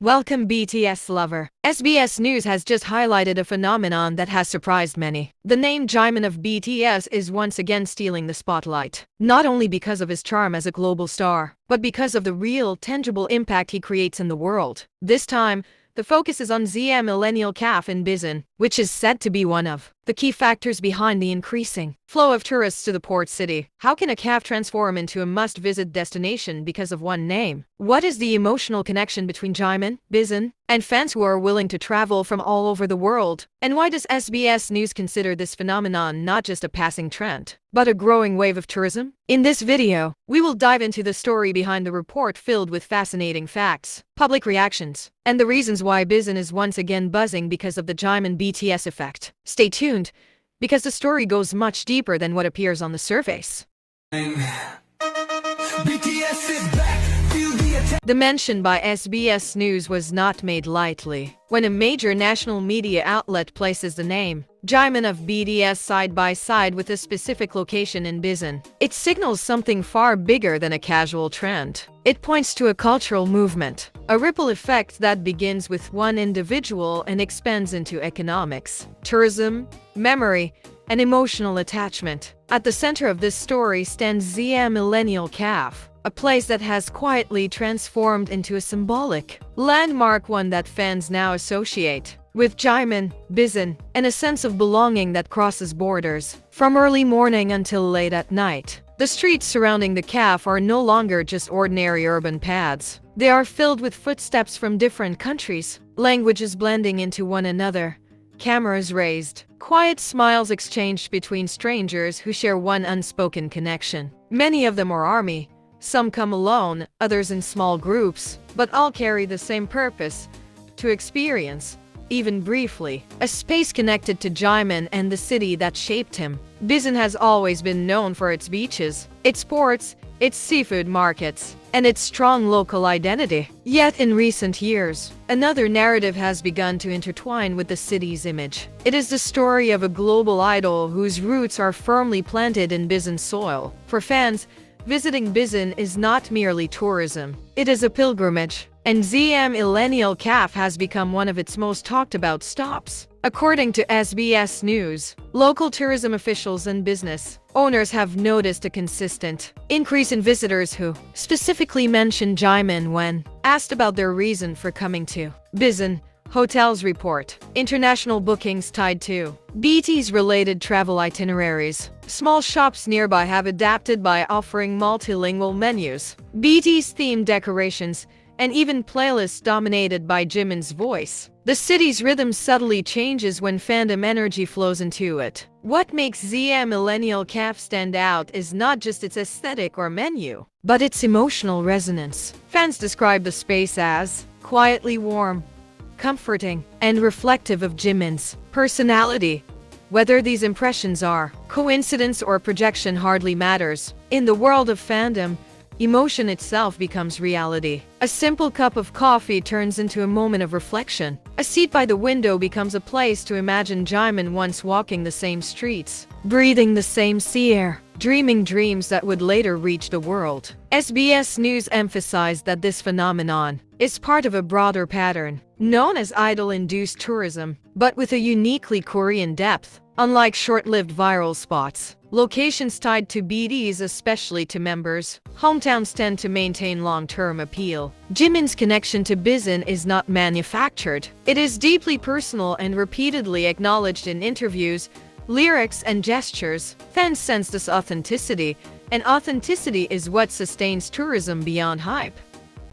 Welcome BTS lover. SBS News has just highlighted a phenomenon that has surprised many. The name Jimin of BTS is once again stealing the spotlight, not only because of his charm as a global star, but because of the real, tangible impact he creates in the world. This time, the focus is on the millennial calf in Busan, which is said to be one of the key factors behind the increasing flow of tourists to the port city. How can a calf transform into a must-visit destination because of one name? What is the emotional connection between Jimin, Busan, and fans who are willing to travel from all over the world? And why does SBS News consider this phenomenon not just a passing trend, but a growing wave of tourism? In this video, we will dive into the story behind the report filled with fascinating facts, public reactions, and the reasons why Busan is once again buzzing because of the Jimin BTS effect. Stay tuned, because the story goes much deeper than what appears on the surface. The mention by SBS News was not made lightly. When a major national media outlet places the name Jimin of BTS side by side with a specific location in Busan, it signals something far bigger than a casual trend. It points to a cultural movement, a ripple effect that begins with one individual and expands into economics, tourism, memory, and emotional attachment. At the center of this story stands the millennial calf, a place that has quietly transformed into a symbolic landmark, one that fans now associate with Jimin, Busan, and a sense of belonging that crosses borders. From early morning until late at night, the streets surrounding the calf are no longer just ordinary urban paths. They are filled with footsteps from different countries, languages blending into one another, cameras raised, quiet smiles exchanged between strangers who share one unspoken connection. Many of them are army. Some come alone, others in small groups, but all carry the same purpose: to experience, even briefly, a space connected to Jimin and the city that shaped him. Busan has always been known for its beaches, its ports, its seafood markets, and its strong local identity. Yet in recent years, another narrative has begun to intertwine with the city's image. It is the story of a global idol whose roots are firmly planted in Busan soil. For fans, visiting Busan is not merely tourism, it is a pilgrimage, and the millennial calf has become one of its most talked about stops. According to SBS News, local tourism officials and business owners have noticed a consistent increase in visitors who specifically mention Jimin when asked about their reason for coming to Busan. Hotels report international bookings tied to BTS-related travel itineraries. Small shops nearby have adapted by offering multilingual menus, BTS-themed decorations, and even playlists dominated by Jimin's voice. The city's rhythm subtly changes when fandom energy flows into it. What makes the millennial calf stand out is not just its aesthetic or menu, but its emotional resonance. Fans describe the space as quietly warm, comforting, and reflective of Jimin's personality. Whether these impressions are coincidence or projection hardly matters. In the world of fandom, emotion itself becomes reality. A simple cup of coffee turns into a moment of reflection. A seat by the window becomes a place to imagine Jimin once walking the same streets, breathing the same sea air, dreaming dreams that would later reach the world. SBS News emphasized that this phenomenon is part of a broader pattern known as idol-induced tourism, but with a uniquely Korean depth. Unlike short-lived viral spots, locations tied to BTS, especially to members' hometowns, tend to maintain long-term appeal. Jimin's connection to Busan is not manufactured. It is deeply personal and repeatedly acknowledged in interviews, lyrics, and gestures. Fans sense this authenticity, and authenticity is what sustains tourism beyond hype.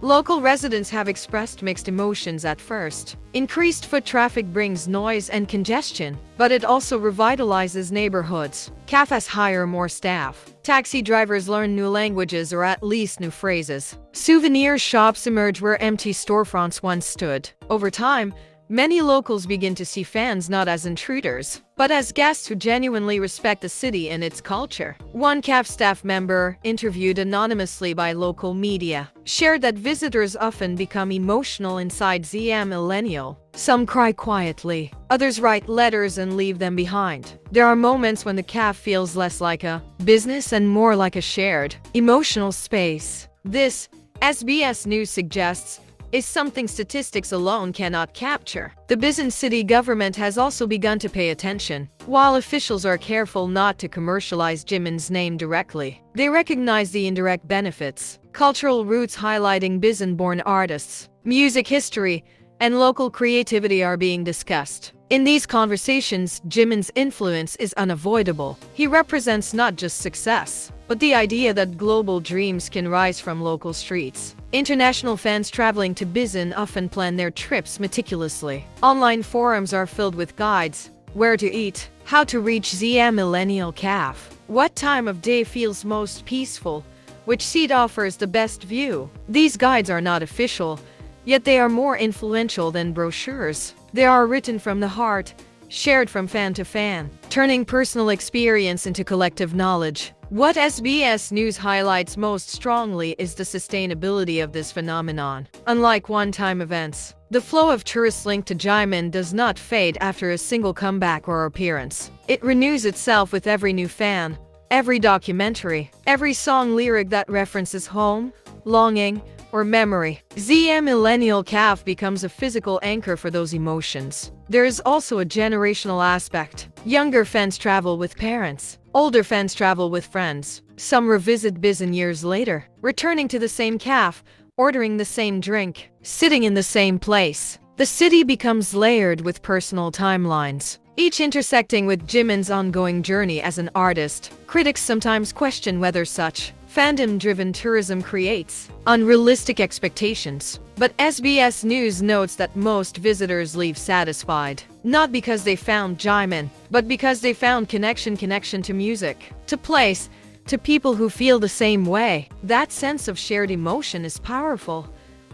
Local residents have expressed mixed emotions at first. Increased foot traffic brings noise and congestion, but it also revitalizes neighborhoods. Cafes hire more staff. Taxi drivers learn new languages or at least new phrases. Souvenir shops emerge where empty storefronts once stood. Over time, many locals begin to see fans not as intruders, but as guests who genuinely respect the city and its culture. One CAF staff member, interviewed anonymously by local media, shared that visitors often become emotional inside the millennial. Some cry quietly, others write letters and leave them behind. There are moments when the CAF feels less like a business and more like a shared, emotional space. This, SBS News suggests, is something statistics alone cannot capture. The Busan city government has also begun to pay attention. While officials are careful not to commercialize Jimin's name directly, they recognize the indirect benefits. Cultural roots highlighting Busan-born artists, music history, and local creativity are being discussed. In these conversations, Jimin's influence is unavoidable. He represents not just success, but the idea that global dreams can rise from local streets. International fans traveling to Busan often plan their trips meticulously. Online forums are filled with guides: where to eat, how to reach the millennial cafe, what time of day feels most peaceful, which seat offers the best view. These guides are not official, yet they are more influential than brochures. They are written from the heart, shared from fan to fan, turning personal experience into collective knowledge. What SBS News highlights most strongly is the sustainability of this phenomenon. Unlike one-time events, the flow of tourists linked to Jimin does not fade after a single comeback or appearance. It renews itself with every new fan, every documentary, every song lyric that references home, longing, or memory. The millennial cafe becomes a physical anchor for those emotions. There is also a generational aspect. Younger fans travel with parents. Older fans travel with friends. Some revisit Busan years later, returning to the same cafe, ordering the same drink, sitting in the same place. The city becomes layered with personal timelines, each intersecting with Jimin's ongoing journey as an artist. Critics sometimes question whether such fandom-driven tourism creates unrealistic expectations. But SBS News notes that most visitors leave satisfied, not because they found Jimin, but because they found connection to music, to place, to people who feel the same way. That sense of shared emotion is powerful,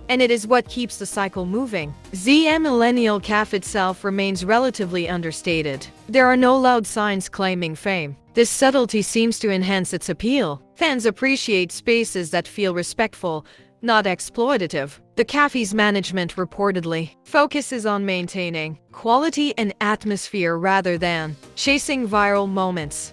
and it is what keeps the cycle moving. The millennial cafe itself remains relatively understated. There are no loud signs claiming fame. This subtlety seems to enhance its appeal. Fans appreciate spaces that feel respectful, not exploitative. The cafe's management reportedly focuses on maintaining quality and atmosphere rather than chasing viral moments.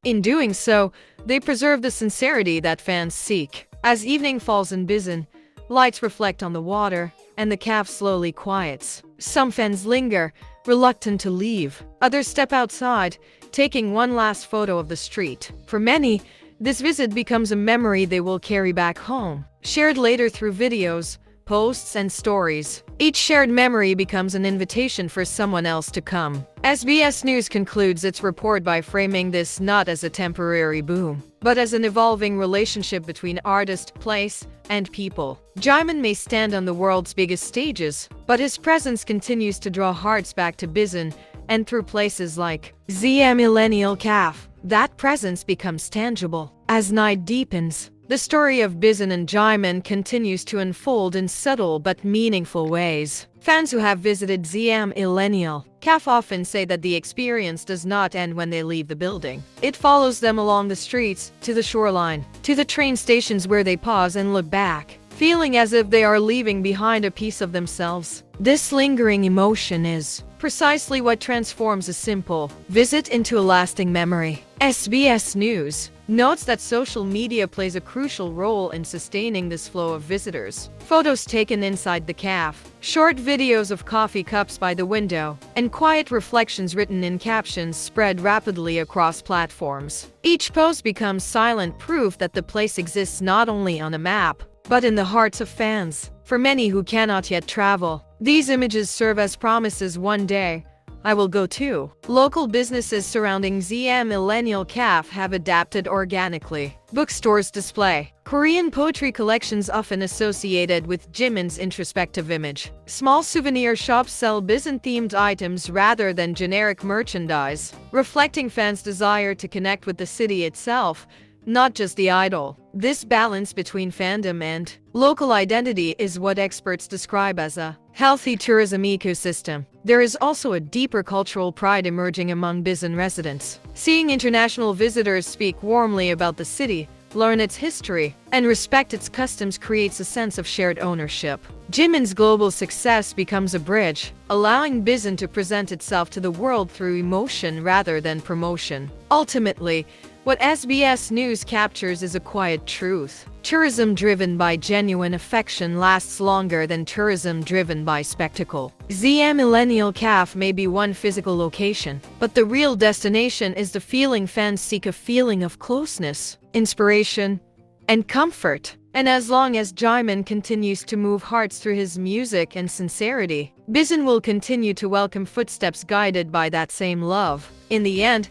In doing so, they preserve the sincerity that fans seek. As evening falls in Busan, lights reflect on the water, and the cafe slowly quiets. Some fans linger, reluctant to leave. Others step outside, taking one last photo of the street. For many, this visit becomes a memory they will carry back home, shared later through videos, posts, and stories. Each shared memory becomes an invitation for someone else to come. SBS News concludes its report by framing this not as a temporary boom, but as an evolving relationship between artist, place, and people. Jimin may stand on the world's biggest stages, but his presence continues to draw hearts back to Busan, and through places like the millennial cafe, that presence becomes tangible. As night deepens, the story of Busan and Jimin continues to unfold in subtle but meaningful ways. Fans who have visited the millennial cafe often say that the experience does not end when they leave the building. It follows them along the streets, to the shoreline, to the train stations where they pause and look back, feeling as if they are leaving behind a piece of themselves. This lingering emotion is precisely what transforms a simple visit into a lasting memory. SBS News notes that social media plays a crucial role in sustaining this flow of visitors. Photos taken inside the cafe, short videos of coffee cups by the window, and quiet reflections written in captions spread rapidly across platforms. Each post becomes silent proof that the place exists not only on a map, but in the hearts of fans. For many who cannot yet travel, these images serve as promises: one day, I will go too. Local businesses surrounding the millennial cafe have adapted organically. Bookstores display Korean poetry collections often associated with Jimin's introspective image. Small souvenir shops sell Busan-themed items rather than generic merchandise, reflecting fans' desire to connect with the city itself, not just the idol. This balance between fandom and local identity is what experts describe as a healthy tourism ecosystem. There is also a deeper cultural pride emerging among Busan residents. Seeing international visitors speak warmly about the city, learn its history, and respect its customs creates a sense of shared ownership. Jimin's global success becomes a bridge, allowing Busan to present itself to the world through emotion rather than promotion. Ultimately, What SBS News captures is a quiet truth. Tourism driven by genuine affection lasts longer than tourism driven by spectacle. The Millennial Cafe may be one physical location, but the real destination is the feeling fans seek, a feeling of closeness, inspiration, and comfort. And as long as Jimin continues to move hearts through his music and sincerity, Busan will continue to welcome footsteps guided by that same love. In the end,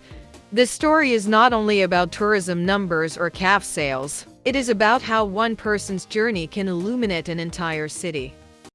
this story is not only about tourism numbers or cafe sales. It is about how one person's journey can illuminate an entire city.